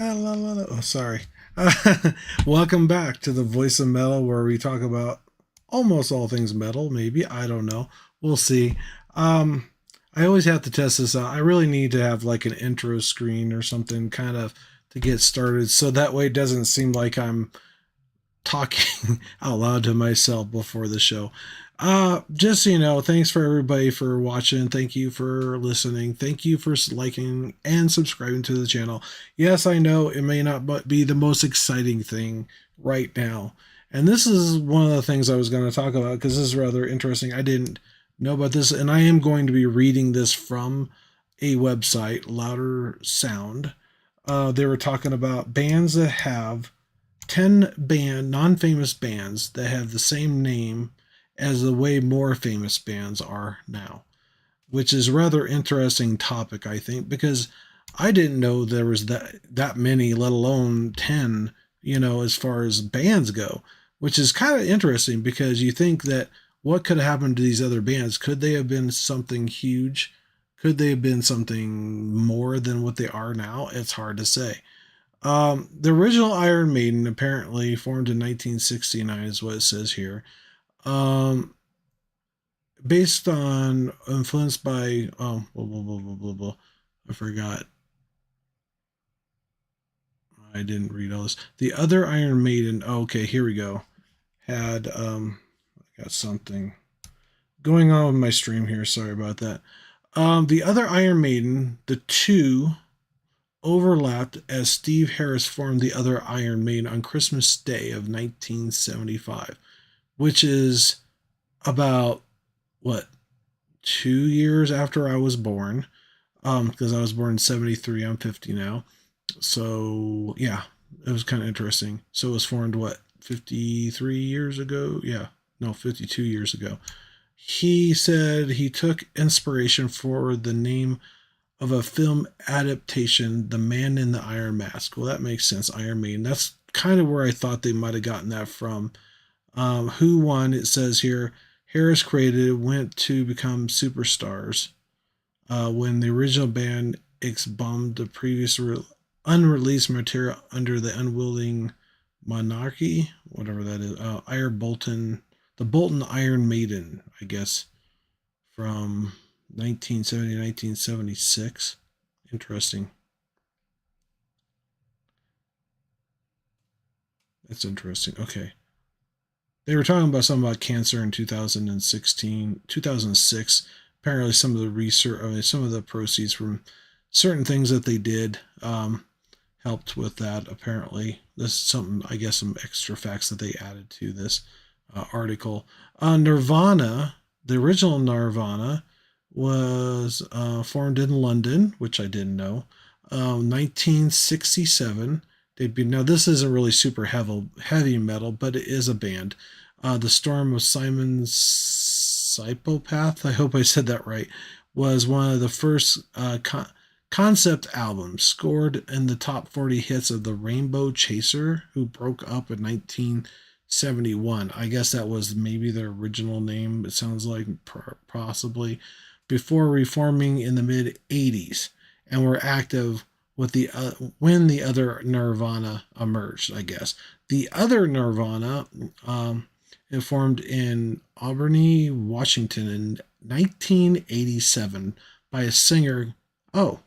Oh, sorry. Welcome back to the Voice of Metal, where we talk about almost all things metal. Maybe I don't know. We'll see. Um, I always have to test this out. I really need to have like an intro screen or something, kind of to get started, so that way it doesn't seem like I'm talking out loud to myself before the show. Just so you know, thanks for everybody for watching. Thank you for listening. Thank you for liking and subscribing to the channel. Yes, I know it may not be the most exciting thing right now. And this is one of the things I was going to talk about because this is rather interesting. I didn't know about this, and I am going to be reading this from a website, Louder Sound. They were talking about bands that have 10 non-famous bands that have the same name as the way more famous bands are now, which is a rather interesting topic, I think, because I didn't know there was that many, let alone 10, as far as bands go, which is kind of interesting because you think that what could have happened to these other bands? Could they have been something huge? Could they have been something more than what they are now? It's hard to say. The original Iron Maiden apparently formed in 1969, is what it says here. Um, Based on influenced by blah, blah, blah, blah, blah, blah. I forgot. I didn't read all this. The other Iron Maiden. Oh, okay, here we go. Had I got something going on with my stream here. Sorry about that. The other Iron Maiden, the two overlapped as Steve Harris formed the other Iron Maiden on Christmas Day of 1975, which is about what 2 years after I was born. Because I was born in '73, I'm 50 now. So yeah, it was kind of interesting. So it was formed what 53 years ago? Yeah, no, 52 years ago. He said he took inspiration for the name of a film adaptation, The Man in the Iron Mask. Well, that makes sense. Iron Maiden. That's kind of where I thought they might have gotten that from. Who won? It says here Harris created went to become superstars when the original band bombed the previous unreleased material under the unwilling monarchy, whatever that is. Iron Bolton, the Bolton Iron Maiden, I guess, from 1970 to 1976. Interesting. That's interesting. Okay. They were talking about something about cancer in 2016, 2006. Apparently, some of the research, some of the proceeds from certain things that they did helped with that. Apparently, this is something, I guess, some extra facts that they added to this article. Nirvana, the original Nirvana, was formed in London, which I didn't know. 1967. They'd be now. This isn't really super heavy metal, but it is a band. The Storm of Simon's Psychopath. I hope I said that right. Was one of the first concept albums scored in the top 40 hits of the Rainbow Chaser, who broke up in 1971. I guess that was maybe their original name. It sounds like possibly before reforming in the mid 80s and were active with the when the other Nirvana emerged. I guess the other Nirvana it formed in Albany, Washington in 1987 by a singer. Oh,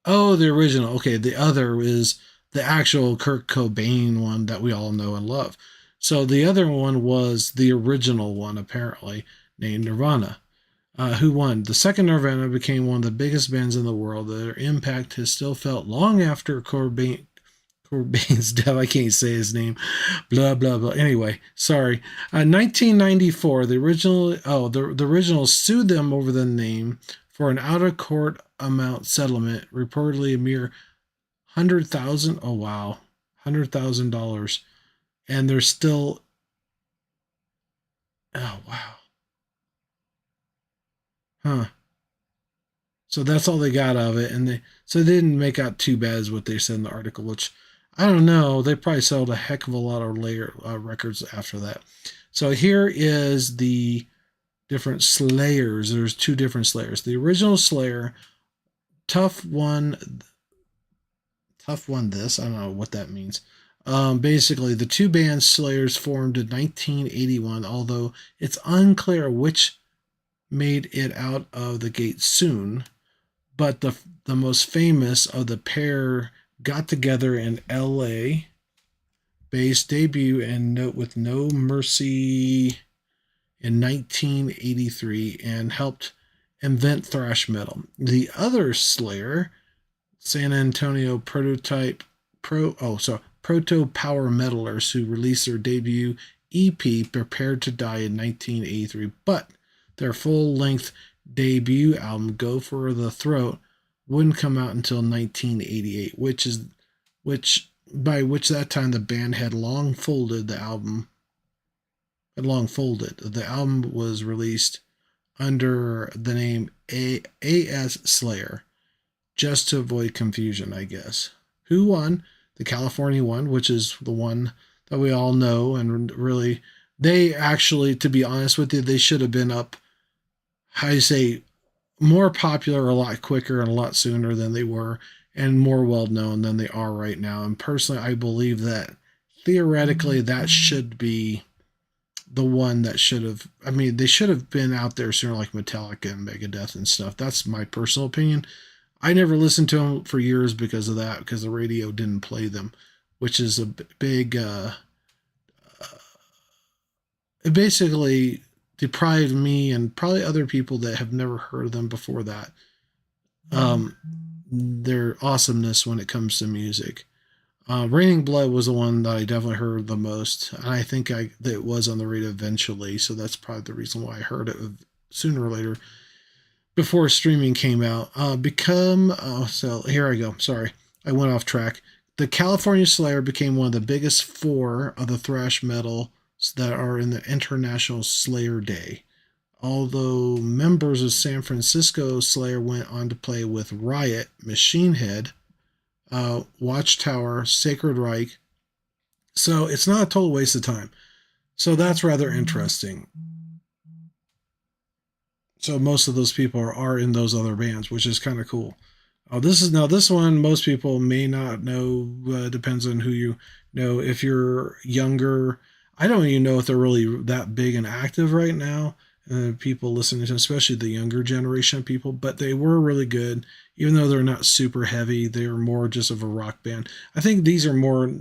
oh, the original. Okay, the other is the actual Kurt Cobain one that we all know and love. So the other one was the original one, apparently named Nirvana. Who won? The second Nirvana became one of the biggest bands in the world. Their impact has still felt long after Cobain's death. I can't say his name. Blah blah blah. Anyway, sorry. 1994, the original sued them over the name for an out of court amount settlement, reportedly a mere 100,000. Oh wow, $100,000, and they're still. Oh wow, huh? So that's all they got out of it, and they didn't make out too bad, is what they said in the article. Which I don't know. They probably sold a heck of a lot of later records after that. So here is the different Slayers. There's two different Slayers. The original Slayer, tough one, tough one. This I don't know what that means. Basically, the two bands Slayers formed in 1981, although it's unclear which made it out of the gate soon. But the most famous of the pair got together in L.A. based debut and note with No Mercy in 1983 and helped invent thrash metal. The other Slayer, San Antonio Proto Power Metalers, who released their debut EP Prepared to Die in 1983, but their full-length debut album Go for the Throat wouldn't come out until 1988, which by which that time the band had long folded the album had long folded. The album was released under the name A.S. Slayer, just to avoid confusion, I guess. Who won? The California one, which is the one that we all know, and really, they actually, to be honest with you, they should have been up, I say, more popular a lot quicker and a lot sooner than they were, and more well known than they are right now. And personally, I believe that theoretically that should be the one that should have. I mean, they should have been out there sooner, like Metallica and Megadeth and stuff. That's my personal opinion. I never listened to them for years because of that, because the radio didn't play them, which is a big. It basically deprived me and probably other people that have never heard of them before that their awesomeness when it comes to music. Raining Blood was the one that I definitely heard the most, and I think that it was on the radio eventually, so that's probably the reason why I heard it sooner or later before streaming came out. So here I go. Sorry, I went off track. The California Slayer became one of the biggest four of the thrash metal that are in the International Slayer Day. Although members of San Francisco Slayer went on to play with Riot, Machine Head, Watchtower, Sacred Reich. So it's not a total waste of time. So that's rather interesting. So most of those people are in those other bands, which is kind of cool. This one most people may not know. Depends on who you know. If you're younger, I don't even know if they're really that big and active right now. People listening to, especially the younger generation of people, but they were really good. Even though they're not super heavy, they're more just of a rock band. I think these are more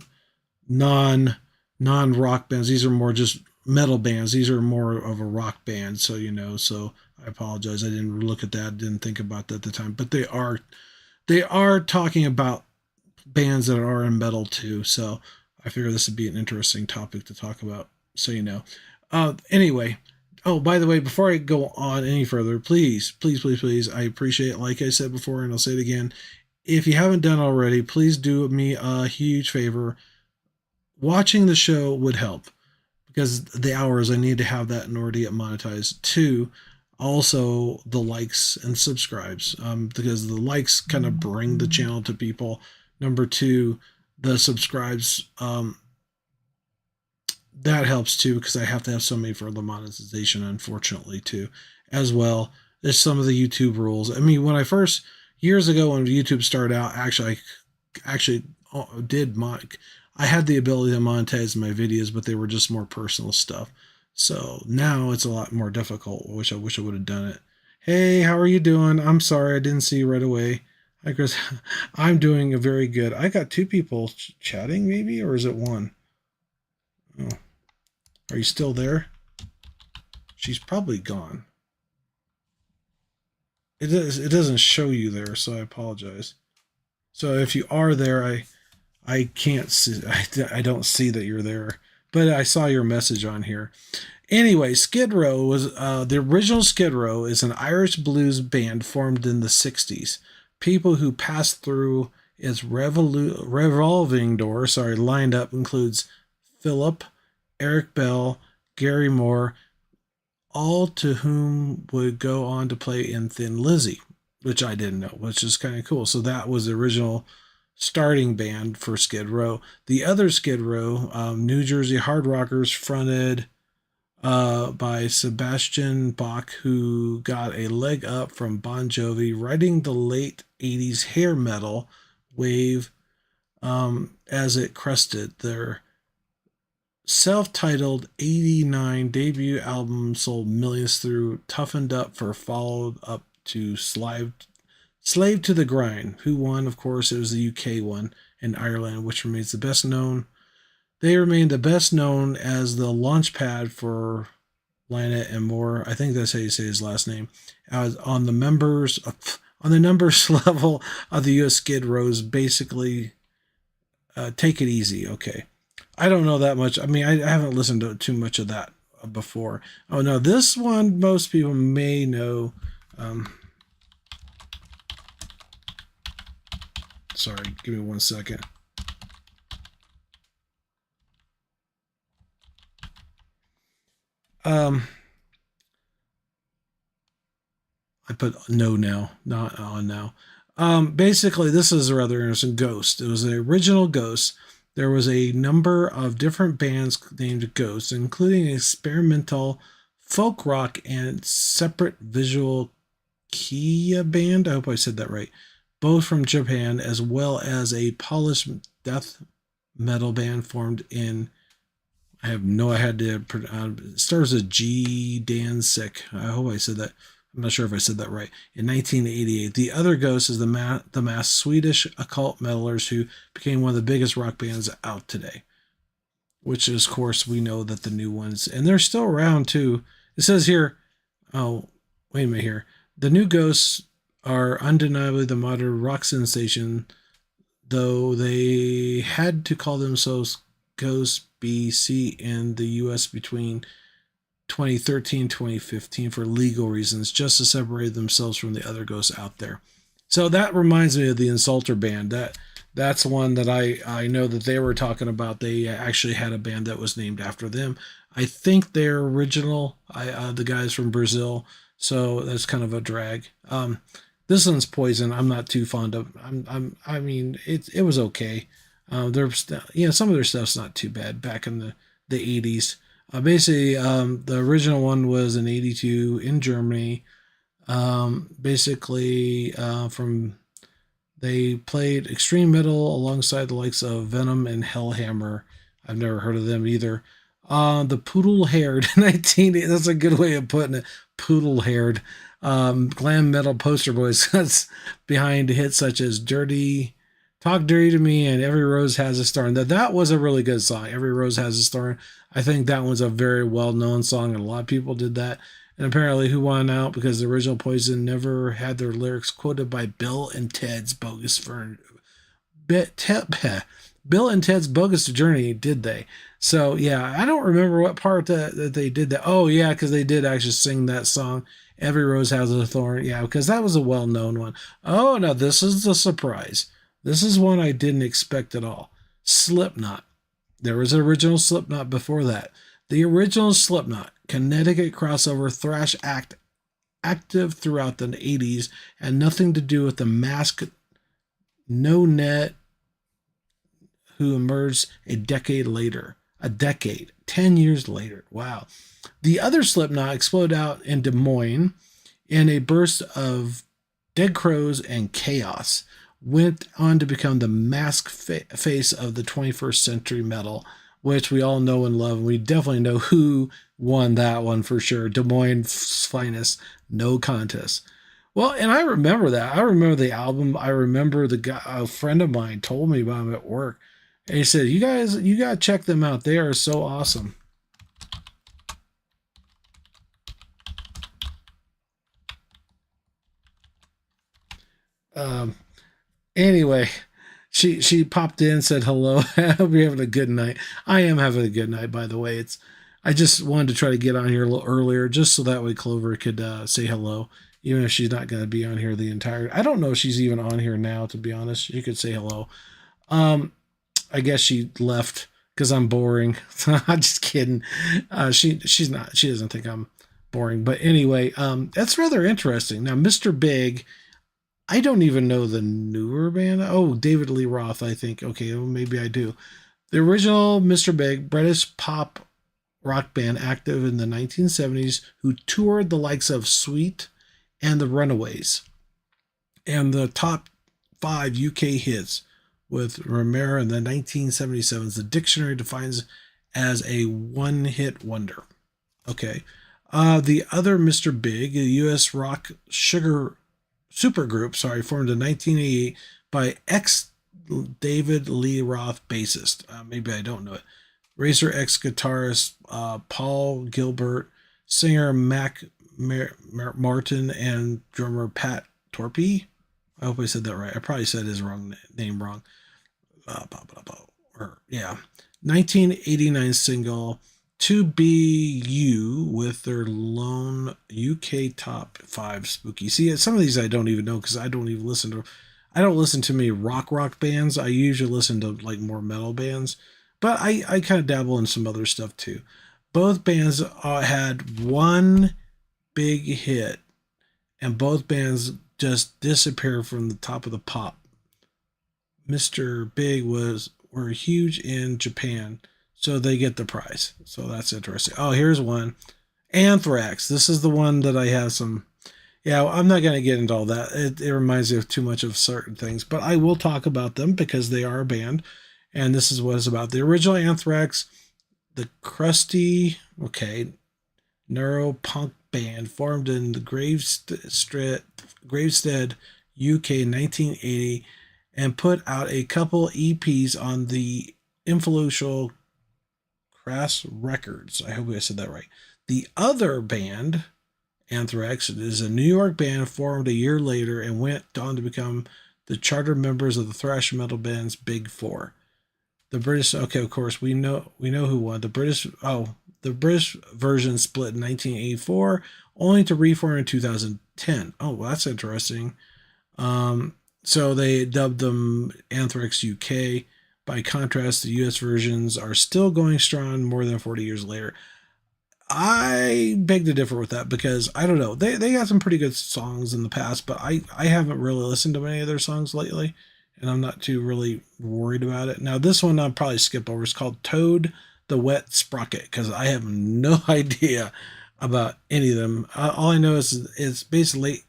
non rock bands. These are more just metal bands. These are more of a rock band. So so I apologize. I didn't look at that. Didn't think about that at the time. But they are talking about bands that are in metal too. So I figure this would be an interesting topic to talk about. So Anyway. Oh, by the way, before I go on any further, please, I appreciate it. Like I said before, and I'll say it again. If you haven't done already, please do me a huge favor. Watching the show would help because the hours I need to have that in order to get monetized. Two, also the likes and subscribes, because the likes kind of bring the channel to people. Number two, the subscribes, that helps too because I have to have so many for the monetization, unfortunately, too, as well. There's some of the YouTube rules. I mean, when I first years ago when YouTube started out, actually did I had the ability to monetize my videos, but they were just more personal stuff. So now it's a lot more difficult. I wish I would have done it. Hey, how are you doing? I'm sorry I didn't see you right away. Hi, Chris. I'm doing very good. I got two people chatting, maybe, or is it one? Oh. Are you still there? She's probably gone. It doesn't show you there, so I apologize. So if you are there, I can't see. I don't see that you're there, but I saw your message on here. Anyway, Skid Row was the original Skid Row is an Irish blues band formed in the '60s. People who passed through its revolving door, lined up includes Philip, Eric Bell, Gary Moore, all to whom would go on to play in Thin Lizzy, which I didn't know, which is kind of cool. So that was the original starting band for Skid Row. The other Skid Row, New Jersey hard rockers, fronted by Sebastian Bach, who got a leg up from Bon Jovi, riding the late '80s hair metal wave as it crested. Their self-titled 89 debut album sold millions through Toughened Up for followed up to Slave to the Grind, who won, of course, it was the UK one, and Ireland, which remains the best known. They remain the best known as the launch pad for Lana and Moore. I think that's how you say his last name. On the numbers level of the U.S. Skid Rows, basically, take it easy. Okay, I don't know that much. I mean, I haven't listened to too much of that before. Oh no, this one most people may know. Um, Sorry, give me 1 second. Um, I put no now, not on now. Basically, this is a rather interesting. Ghost. It was the original Ghost. There was a number of different bands named Ghost, including an experimental folk rock and separate visual Kia band. I hope I said that right. Both from Japan, as well as a Polish death metal band formed in. I have no idea. It starts with G. Danzig. I hope I said that. I'm not sure if I said that right. In 1988, the other Ghost is the mass Swedish occult metalers who became one of the biggest rock bands out today. Which is, of course, we know that the new ones, and they're still around too. It says here, oh, wait a minute here. The new Ghosts are undeniably the modern rock sensation, though they had to call themselves Ghost BC in the US between 2013 2015 for legal reasons, just to separate themselves from the other ghosts out there. So that reminds me of the Insulter band. That's one that I know that they were talking about. They actually had a band that was named after them. I think they're original. The guys from Brazil. So that's kind of a drag. This one's Poison. I'm not too fond of. I mean, it was okay. There's some of their stuff's not too bad back in the 80s. Basically, the original one was in '82 in Germany. Basically, from they played extreme metal alongside the likes of Venom and Hellhammer. I've never heard of them either. The Poodle Haired 19. That's a good way of putting it. Poodle Haired. Glam metal poster boys that's behind hits such as Talk Dirty to Me and Every Rose Has a Thorn. That was a really good song. Every Rose Has a Thorn. I think that one's a very well known song, and a lot of people did that. And apparently, who won out because the original Poison never had their lyrics quoted by Bill and Ted's Bogus Bill and Ted's Bogus Journey, did they? So yeah, I don't remember what part that they did that. Oh yeah, because they did actually sing that song. Every Rose Has a Thorn. Yeah, because that was a well known one. Oh no, this is the surprise. This is one I didn't expect at all. Slipknot. There was an original Slipknot before that. The original Slipknot, Connecticut crossover thrash act, active throughout the 80s, and nothing to do with the masked no net who emerged a decade later. 10 years later. Wow. The other Slipknot exploded out in Des Moines in a burst of dead crows and chaos. Went on to become the mask face of the 21st century metal, which we all know and love. We definitely know who won that one for sure. Des Moines' finest, no contest. Well, and I remember that. I remember the album. I remember the guy, a friend of mine told me about him at work. And he said, you got to check them out. They are so awesome. Um, Anyway, she popped in, said hello. I hope you're having a good night. I am having a good night, by the way. I just wanted to try to get on here a little earlier, just so that way Clover could say hello, even if she's not going to be on here the entire. I don't know if she's even on here now. To be honest, she could say hello. Um, I guess she left because I'm boring. I'm just kidding. She's not. She doesn't think I'm boring. But anyway, that's rather interesting. Now, Mr. Big. I don't even know the newer band. Oh, David Lee Roth, I think. Okay, well, maybe I do. The original Mr. Big, British pop rock band active in the 1970s who toured the likes of Sweet and the Runaways. And the top 5 UK hits with Romero in the 1977s. The dictionary defines as a one-hit wonder. Okay. The other Mr. Big, a U.S. rock sugar supergroup, formed in 1988 by ex David Lee Roth bassist. Maybe I don't know it. Razor X guitarist Paul Gilbert, singer Mac Martin, and drummer Pat Torpey. I hope I said that right. I probably said his name wrong. Yeah. 1989 single To Be You with their lone UK top 5 spooky. See, some of these I don't even know because I don't listen to many rock bands. I usually listen to like more metal bands, but I kind of dabble in some other stuff too. Both bands had one big hit, and both bands just disappeared from the top of the pop. Mr. Big were huge in Japan, so they get the prize. So that's interesting. Oh, here's one. Anthrax. This is the one that I have some. Yeah, I'm not going to get into all that. It reminds me of too much of certain things, but I will talk about them because they are a band, and this is what it's about. The original Anthrax, the crusty, neuropunk band formed in the Gravestead, UK, 1980, and put out a couple EPs on the influential Crass Records. I hope I said that right. The other band, Anthrax, is a New York band formed a year later and went on to become the charter members of the thrash metal band's Big Four. The British, of course, we know who won. The British version split in 1984, only to reform in 2010. Oh, well, that's interesting. So they dubbed them Anthrax UK. By contrast, the US versions are still going strong more than 40 years later. I beg to differ with that because I don't know. They got some pretty good songs in the past, but I haven't really listened to many of their songs lately, and I'm not too really worried about it. Now, this one I'll probably skip over. It's called Toad the Wet Sprocket because I have no idea about any of them. All I know is it's basically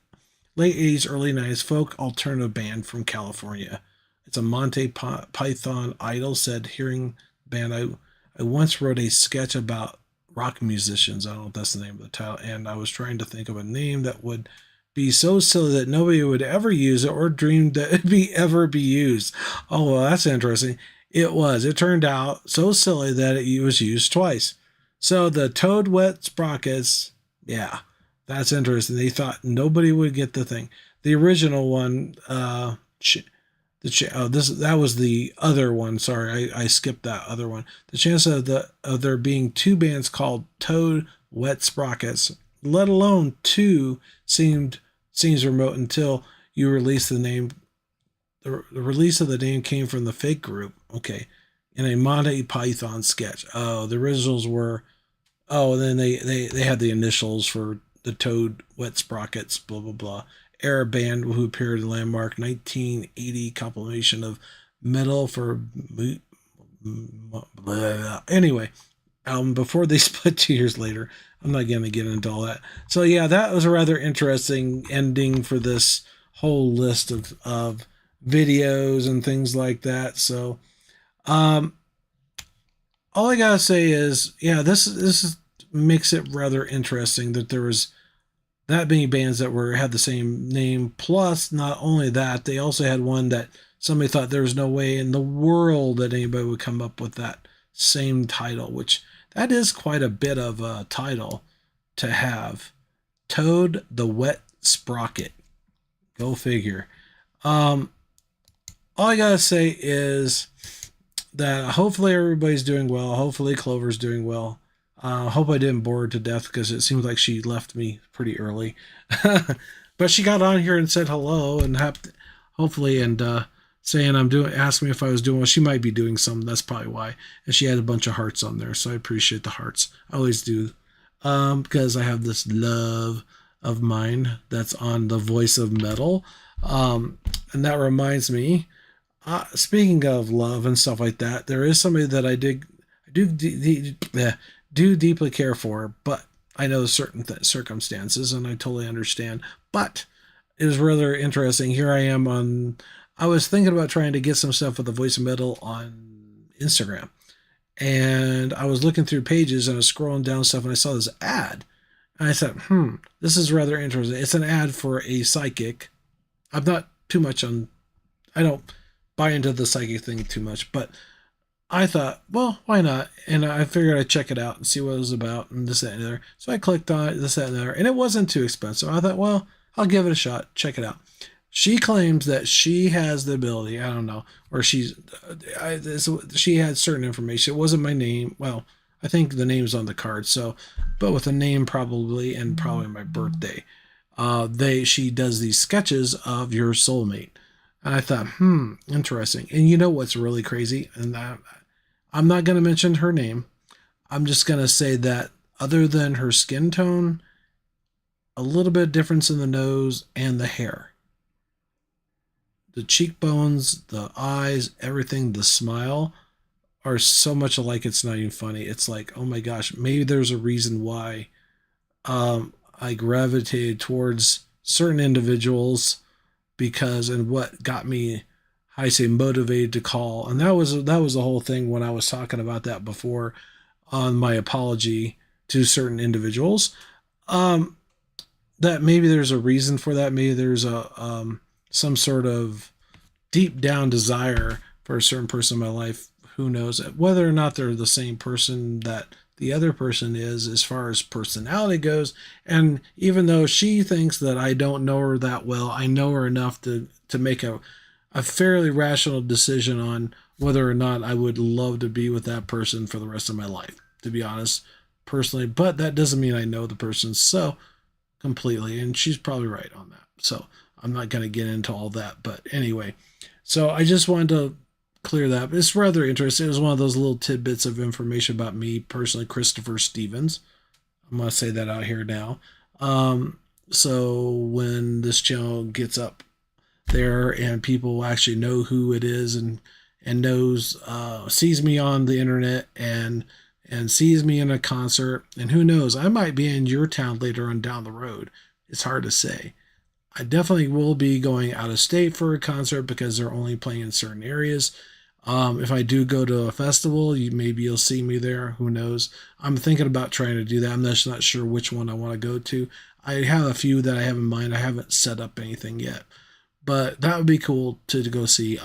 late 80s, early 90s folk alternative band from California. It's a Monty Python idol, said hearing the band. I once wrote a sketch about rock musicians. I don't know if that's the name of the title. And I was trying to think of a name that would be so silly that nobody would ever use it or dream that it'd ever be used. Oh, well, that's interesting. It was. It turned out so silly that it was used twice. So the Toad Wet Sprockets, yeah, that's interesting. They thought nobody would get the thing. The original one, that was the other one. Sorry, I skipped that other one. The chance of there being two bands called Toad Wet Sprockets, let alone two, seems remote until you release the name. The release of the name came from the fake group. Okay, in a Monty Python sketch. Oh, the originals were. Oh, and then they had the initials for the Toad Wet Sprockets. Blah blah blah. Era band who appeared in Landmark 1980 compilation of metal for anyway album before they split 2 years later. I'm not going to get into all that. So yeah, that was a rather interesting ending for this whole list of videos and things like that. So all I gotta say is, yeah, this makes it rather interesting that there was that many bands that had the same name. Plus, not only that, they also had one that somebody thought there was no way in the world that anybody would come up with that same title, which that is quite a bit of a title to have. Toad the Wet Sprocket. Go figure. All I gotta say is that hopefully everybody's doing well. Hopefully Clover's doing well. Hope I didn't bore her to death because it seems like she left me pretty early. But she got on here and said hello and hopefully saying asking me if I was doing well. She might be doing some. That's probably why. And she had a bunch of hearts on there, so I appreciate the hearts. I always do, because I have this love of mine that's on the Voice of Metal, and that reminds me. Speaking of love and stuff like that, there is somebody that I do deeply care for, but I know certain circumstances, and I totally understand. But it is rather interesting. Here I am on I was thinking about trying to get some stuff with the voice of metal on Instagram. And I was looking through pages and I was scrolling down stuff and I saw this ad. And I said, this is rather interesting. It's an ad for a psychic. I'm not too much on, I don't buy into the psychic thing too much, but I thought, well, why not? And I figured I'd check it out and see what it was about and this, that, and the other. So I clicked on it, this, that, and the other, and it wasn't too expensive. I thought, well, I'll give it a shot, check it out. She claims that she has the ability, I don't know, or she had certain information. It wasn't my name. Well, I think the name's on the card. So, but with a name probably and probably my birthday, she does these sketches of your soulmate. And I thought, interesting. And you know what's really crazy? And I'm not going to mention her name. I'm just going to say that other than her skin tone, a little bit of difference in the nose and the hair, the cheekbones, the eyes, everything, the smile are so much alike. It's not even funny. It's like, oh my gosh, maybe there's a reason why I gravitated towards certain individuals because, and what got me, I say, motivated to call. And that was the whole thing when I was talking about that before on my apology to certain individuals. Um, that maybe there's a reason for that. Maybe there's a some sort of deep down desire for a certain person in my life. Who knows whether or not they're the same person that the other person is as far as personality goes. And even though she thinks that I don't know her that well, I know her enough to make a fairly rational decision on whether or not I would love to be with that person for the rest of my life, to be honest, personally. But that doesn't mean I know the person so completely. And she's probably right on that. So I'm not going to get into all that. But anyway, so I just wanted to clear that. But it's rather interesting. It was one of those little tidbits of information about me personally, Christopher Stevens. I'm going to say that out here now. So when this channel gets up there and people actually know who it is and knows, sees me on the internet and sees me in a concert, and who knows, I might be in your town later on down the road. It's hard to say. I definitely will be going out of state for a concert because they're only playing in certain areas. If I do go to a festival, maybe you'll see me there. Who knows? I'm thinking about trying to do that. I'm just not sure which one I want to go to. I have a few that I have in mind. I haven't set up anything yet, but that would be cool to go see.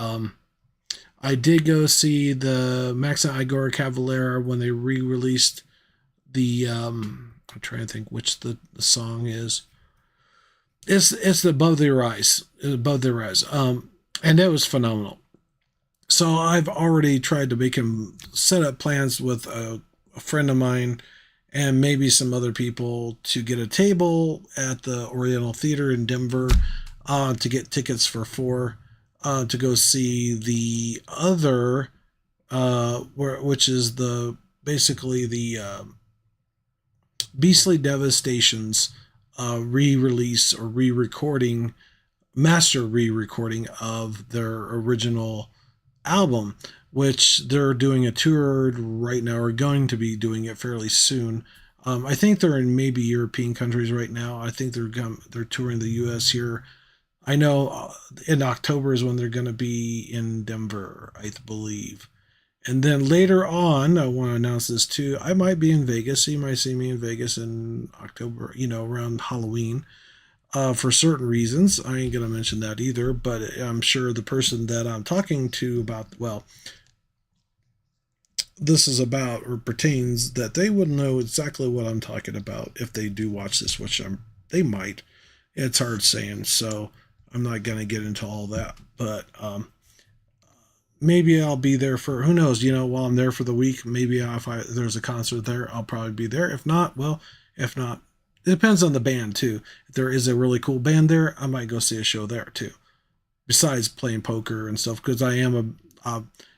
I did go see the Max and Igor Cavalera when they re-released the. I'm trying to think which the song is. It's Above Their Eyes, Above Their Eyes. And that was phenomenal. So I've already tried to make him set up plans with a friend of mine and maybe some other people to get a table at the Oriental Theater in Denver to get tickets for four to go see the other, which is basically the Beastly Devastations re-release or re-recording, master re-recording of their original album, which they're doing a tour right now, or going to be doing it fairly soon. I think they're in maybe European countries right now. I think they're touring the U.S. here. I know in October is when they're going to be in Denver, I believe. And then later on, I want to announce this too. I might be in Vegas. So you might see me in Vegas in October, around Halloween. For certain reasons. I ain't going to mention that either, but I'm sure the person that I'm talking to about, well, this is about or pertains, that they would know exactly what I'm talking about if they do watch this, which they might. It's hard saying, so I'm not going to get into all that, but maybe I'll be there for, who knows, while I'm there for the week, maybe if there's a concert there, I'll probably be there. If not, it depends on the band too. If there is a really cool band there, I might go see a show there too. Besides playing poker and stuff, because I am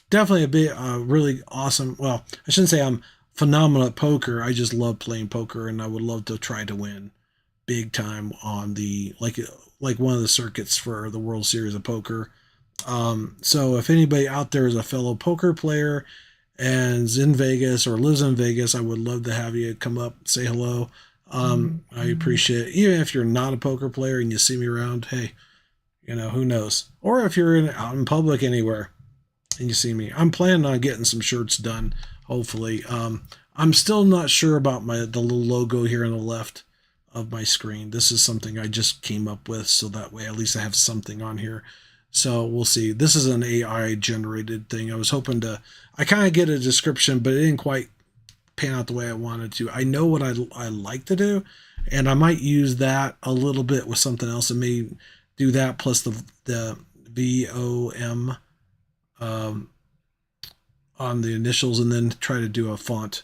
definitely a bit really awesome. Well, I shouldn't say I'm phenomenal at poker. I just love playing poker, and I would love to try to win big time on the like one of the circuits for the World Series of Poker. So if anybody out there is a fellow poker player and is in Vegas or lives in Vegas, I would love to have you come up, say hello. I appreciate it. Even if you're not a poker player and you see me around, hey, Who knows? Or if you're out in public anywhere and you see me, I'm planning on getting some shirts done. Hopefully, I'm still not sure about the little logo here on the left of my screen. This is something I just came up with, so that way at least I have something on here. So we'll see. This is an AI generated thing. I was hoping to, I kind of get a description, but it didn't quite pan out the way I wanted to. I know what I like to do, and I might use that a little bit with something else. I may do that plus the VOM on the initials, and then try to do a font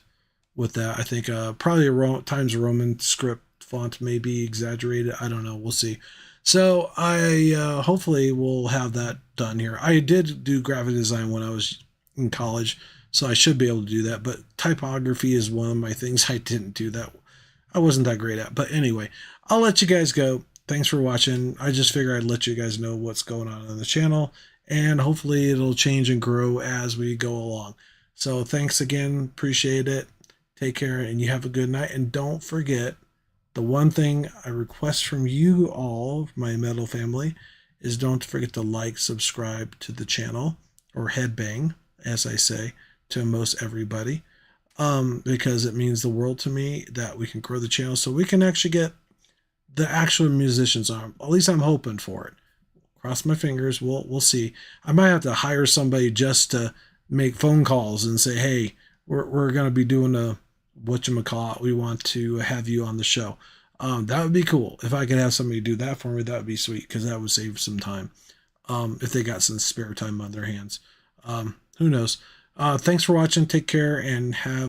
with that. I think probably a Times Roman script font may be exaggerated. I don't know. We'll see. So I hopefully will have that done here. I did do graphic design when I was in college, so I should be able to do that. But typography is one of my things I didn't do that. I wasn't that great at. But anyway, I'll let you guys go. Thanks for watching. I just figured I'd let you guys know what's going on the channel, and hopefully it'll change and grow as we go along. So thanks again. Appreciate it. Take care, and you have a good night. And don't forget, the one thing I request from you all, my metal family, is don't forget to like, subscribe to the channel, or headbang, as I say to most everybody, because it means the world to me that we can grow the channel so we can actually get the actual musicians on. At least I'm hoping for it. Cross my fingers. We'll see. I might have to hire somebody just to make phone calls and say, hey, we're going to be doing a whatchamacallit, we want to have you on the show. That would be cool. If I could have somebody do that for me, that would be sweet, because that would save some time. If they got some spare time on their hands. Who knows? Thanks for watching. Take care and have